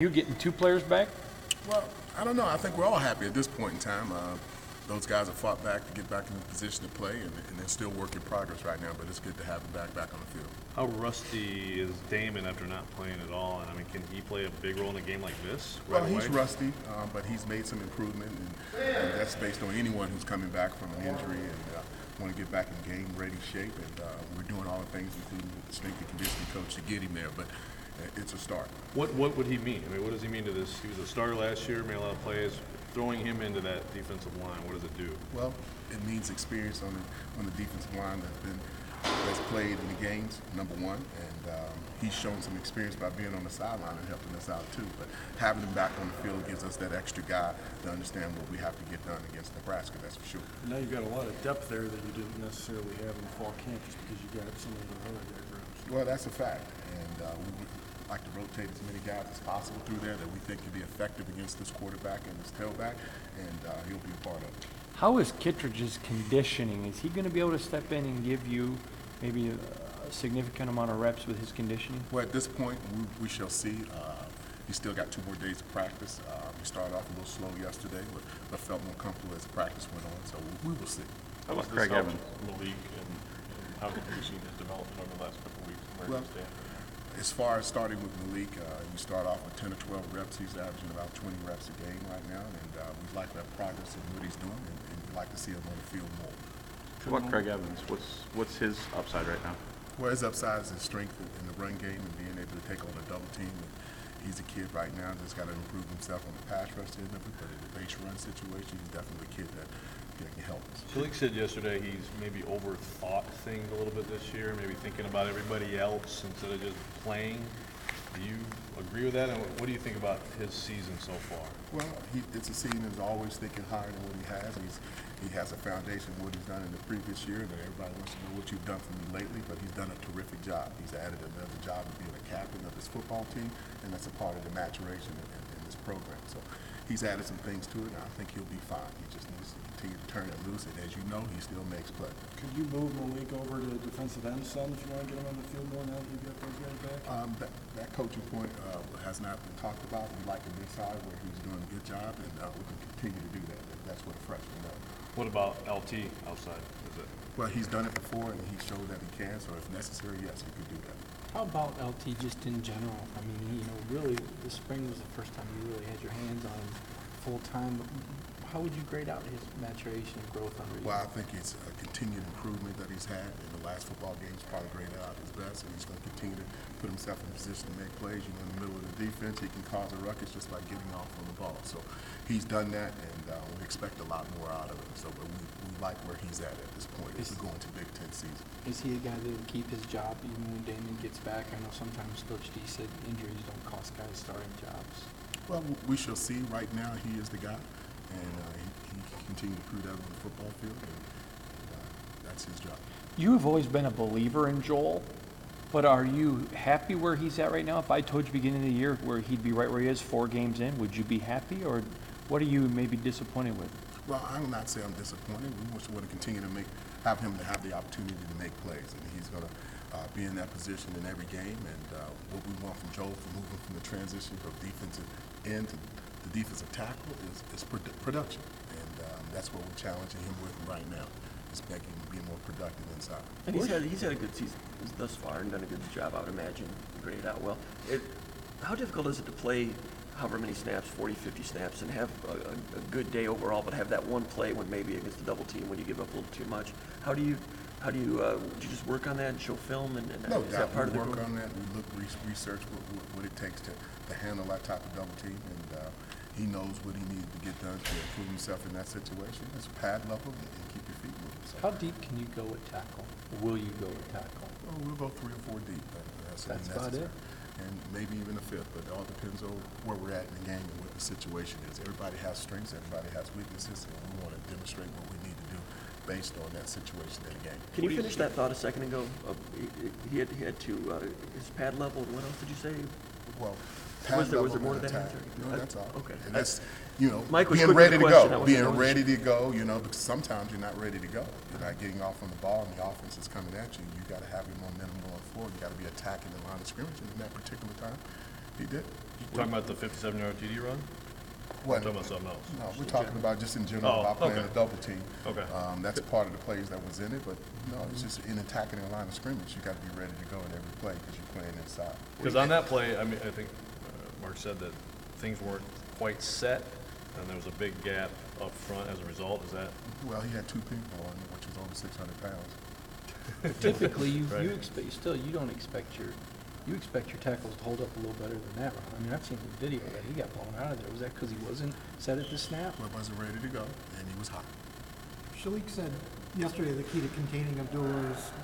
You getting two players back? Well, I don't know. I think we're all happy at this point in time. Those guys have fought back to get back in the position to play, and they're still work in progress right now, but it's good to have them back on the field. How rusty is Damon after not playing at all? And I mean, can he play a big role in a game like this right away? Well, he's rusty, but he's made some improvement, and that's based on anyone who's coming back from an injury and want to get back in game-ready shape. And we're doing all the things, including with the strength and conditioning coach, to get him there. But it's a start. What would he mean? I mean, what does he mean to this? He was a starter last year, made a lot of plays. Throwing him into that defensive line, what does it do? Well, it means experience on the defensive line that's played in the games, number one, and he's shown some experience by being on the sideline and helping us out too. But having him back on the field gives us that extra guy to understand what we have to get done against Nebraska, that's for sure. Now you've got a lot of depth there that you didn't necessarily have in the fall camp just because you got some of those other diagrams. Well, that's a fact, and we would like to rotate as many guys as possible through there that we think can be effective against this quarterback and this tailback, and he'll be a part of it. How is Kittredge's conditioning? Is he going to be able to step in and give you maybe a significant amount of reps with his conditioning? Well, at this point, we shall see. He's still got 2 more days of practice. We started off a little slow yesterday, but felt more comfortable as the practice went on, so we will see. How about Craig Evans? In the league, and how have you seen his development over the last couple of weeks? Where Well, does he stand? As far as starting with Malik, you start off with 10 or 12 reps. He's averaging about 20 reps a game right now, and we like that progress in what he's doing, and we'd like to see him on the field more. How about Craig Evans? What's his upside right now? Well, his upside is his strength in the run game and being able to take on a double team. And he's a kid right now that's got to improve himself on the pass rush end of it, but in the base run situation, he's definitely a kid that can help us. Malik said yesterday he's maybe overthought things a little bit this year, maybe thinking about everybody else instead of just playing. Do you agree with that? And what do you think about his season so far? Well, it's a season that's always thinking higher than what he has. He has a foundation of what he's done in the previous year, but everybody wants to know what you've done for me lately, but he's done a terrific job. He's added another job of being a captain of his football team, and that's a part of the maturation in this program. So he's added some things to it, and I think he'll be fine. He just needs to continue to turn it loose, and as you know, he still makes plays. Could you move Malik over to defensive end some if you want to get him on the field more now that you've got those guys back? That coaching point has not been talked about. We like him inside where he's doing a good job, and we can continue to do that. That's what a freshman does. What about LT outside? Is it? Well, he's done it before, and he showed that he can, so if necessary, yes, he could do that. How about LT just in general? I mean, really, this spring was the first time you really had your hands on him full time. How would you grade out his maturation and growth under you? Well, I think it's a continued improvement that he's had in the last football games. Probably graded out his best, and he's going to continue to put himself in position to make plays. In the middle of the defense, he can cause a ruckus just by getting off on the ball. So he's done that, and we expect a lot more out of him. So, but we like where he's at this point as we go into Big Ten season. Is he a guy that will keep his job even when Damon gets back? I know sometimes Coach D said injuries don't cost guys starting jobs. Well, we shall see. Right now, he is the guy, and he can continue to prove that on the football field, and that's his job. You have always been a believer in Joel, but are you happy where he's at right now? If I told you beginning of the year where he'd be right where he is 4 games in, would you be happy, or what are you maybe disappointed with? Well, I will not say I'm disappointed. We want to continue to have him to have the opportunity to make plays, and he's going to be in that position in every game. And what we want from Joel, from moving from the transition from defensive end to the defensive tackle, is production, and that's what we're challenging him with right now. Is making him be more productive inside. And he's had a good season thus far and done a good job, I would imagine, graded out well. How difficult is it to play however many snaps, 40, 50 snaps, and have a good day overall, but have that one play when maybe against a double team when you give up a little too much? How do you would you just work on that and show film and no is doubt that part we of the work program? on that. We look, research what it takes to handle that type of double team, and he knows what he needs to get done to improve himself in that situation. It's pad level and keep your feet moving. So. How deep can you go with tackle? Or will you go with tackle? Well, we'll go 3 or 4 deep. That's about it. And maybe even a 5th, but it all depends on where we're at in the game and what the situation is. Everybody has strengths, everybody has weaknesses, and we want to demonstrate what we need to do based on that situation in the game. Can you finish that thought a second ago? He had to his pad level, and what else did you say? Well, was there more to that answer? No, that's all. Okay. And that's, Mike was being quick ready with to the question. go. Being ready to go, because sometimes you're not ready to go. You're not getting off on the ball and the offense is coming at you. You got to have your momentum going forward. You got to be attacking the line of scrimmage. And in that particular time, He did. Talking about the 57-yard TD run? Or What? talking about something else? No, we're talking about just in general Oh, about playing okay. a double team. Okay. That's part of the plays that was in it, but no, it's just in attacking a line of scrimmage, you got to be ready to go in every play because you're playing inside. Because on that play, I mean, I think Mark said that things weren't quite set, and there was a big gap up front as a result. Is that? Well, he had 2 people on him, which was over 600 pounds. Typically, Right. you expect, still, you don't expect you expect your tackles to hold up a little better than that, Ron. I mean, I've seen the video that he got blown out of there. Was that because he wasn't set at the snap? Well, wasn't ready to go, and he was hot. Shalik said yesterday the key to containing Abdullah is